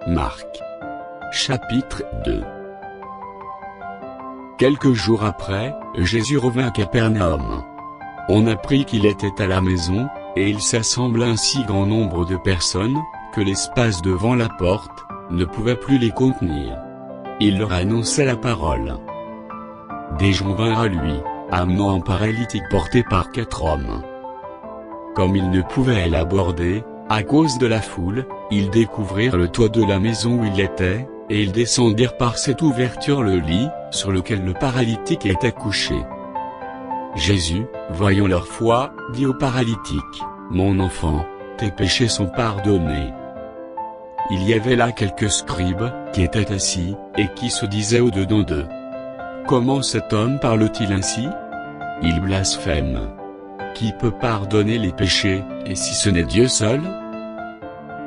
Marc. Chapitre 2. Quelques jours après, Jésus revint à Capernaum. On apprit qu'il était à la maison, et il s'assembla un si grand nombre de personnes, que l'espace devant la porte ne pouvait plus les contenir. Il leur annonçait la parole. Des gens vinrent à lui, amenant un paralytique porté par 4 hommes. Comme ils ne pouvaient l'aborder, à cause de la foule, ils découvrirent le toit de la maison où il était, et ils descendirent par cette ouverture le lit, sur lequel le paralytique était couché. Jésus, voyant leur foi, dit au paralytique, « Mon enfant, tes péchés sont pardonnés. » Il y avait là quelques scribes, qui étaient assis, et qui se disaient au-dedans d'eux. « Comment cet homme parle-t-il ainsi? Il blasphème. Qui peut pardonner les péchés, et si ce n'est Dieu seul ?»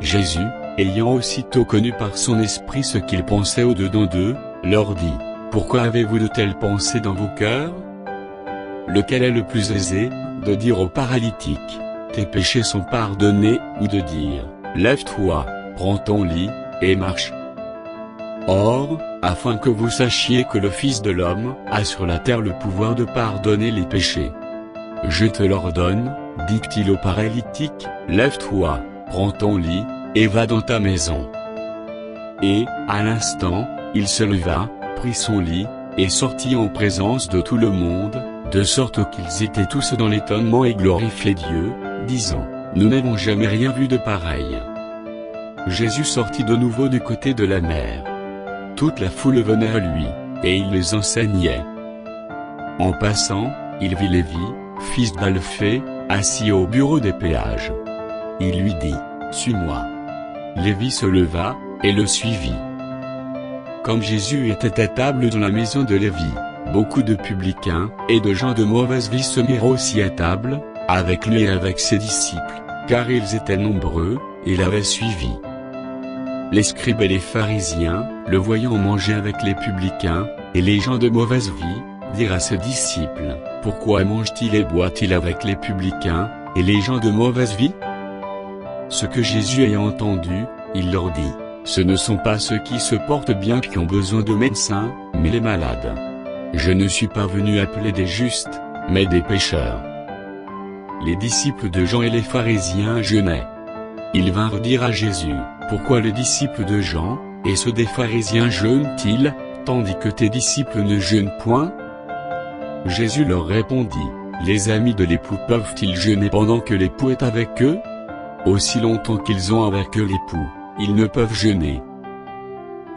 Jésus, ayant aussitôt connu par son esprit ce qu'ils pensaient au-dedans d'eux, leur dit, « Pourquoi avez-vous de telles pensées dans vos cœurs? Lequel est le plus aisé, de dire au paralytique, « Tes péchés sont pardonnés » ou de dire, « Lève-toi, prends ton lit, et marche » ? Or, afin que vous sachiez que le Fils de l'homme a sur la terre le pouvoir de pardonner les péchés. Je te l'ordonne, dit-il au paralytique, lève-toi, prends ton lit, et va dans ta maison. Et, à l'instant, il se leva, prit son lit, et sortit en présence de tout le monde, de sorte qu'ils étaient tous dans l'étonnement et glorifiaient Dieu, disant, nous n'avons jamais rien vu de pareil. Jésus sortit de nouveau du côté de la mer. Toute la foule venait à lui, et il les enseignait. En passant, il vit Lévi, fils d'Alphée, assis au bureau des péages. Il lui dit, « Suis-moi. » Lévi se leva, et le suivit. Comme Jésus était à table dans la maison de Lévi, beaucoup de publicains, et de gens de mauvaise vie se mirent aussi à table, avec lui et avec ses disciples, car ils étaient nombreux, et l'avaient suivi. Les scribes et les pharisiens, le voyant manger avec les publicains, et les gens de mauvaise vie, dirent à ses disciples, « Pourquoi mange-t-il et boit-il avec les publicains, et les gens de mauvaise vie ?» Ce que Jésus ayant entendu, il leur dit, « Ce ne sont pas ceux qui se portent bien qui ont besoin de médecins, mais les malades. Je ne suis pas venu appeler des justes, mais des pécheurs. » Les disciples de Jean et les pharisiens jeûnaient. Ils vinrent dire à Jésus, « Pourquoi les disciples de Jean, et ceux des pharisiens jeûnent-ils, tandis que tes disciples ne jeûnent point ?» Jésus leur répondit, « Les amis de l'époux peuvent-ils jeûner pendant que l'époux est avec eux? Aussi longtemps qu'ils ont avec eux l'époux, ils ne peuvent jeûner.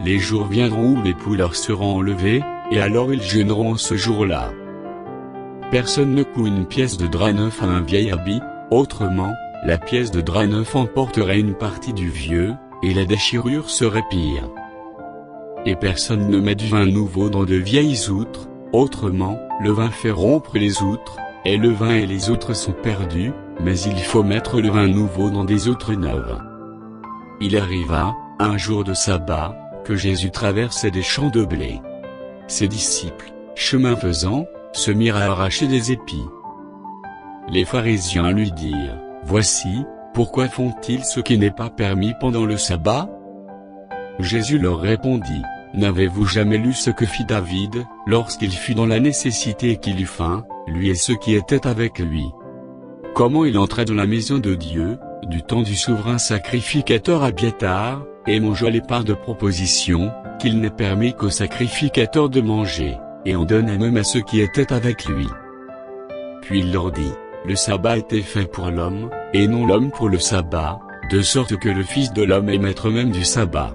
Les jours viendront où l'époux leur sera enlevé, et alors ils jeûneront ce jour-là. Personne ne coud une pièce de drap neuf à un vieil habit, autrement, la pièce de drap neuf emporterait une partie du vieux, et la déchirure serait pire. Et personne ne met du vin nouveau dans de vieilles outres, autrement, le vin fait rompre les outres, et le vin et les outres sont perdus, mais il faut mettre le vin nouveau dans des outres neuves. » Il arriva, un jour de sabbat, que Jésus traversait des champs de blé. Ses disciples, chemin faisant, se mirent à arracher des épis. Les pharisiens lui dirent, « Voici, pourquoi font-ils ce qui n'est pas permis pendant le sabbat ?» Jésus leur répondit, « N'avez-vous jamais lu ce que fit David, lorsqu'il fut dans la nécessité et qu'il eut faim, lui et ceux qui étaient avec lui? Comment il entra dans la maison de Dieu, du temps du souverain sacrificateur Abiathar, et mangea les parts de proposition, qu'il n'est permis qu'au sacrificateur de manger, et en donna même à ceux qui étaient avec lui. Puis il leur dit, le sabbat était fait pour l'homme, et non l'homme pour le sabbat, de sorte que le Fils de l'homme est maître même du sabbat. »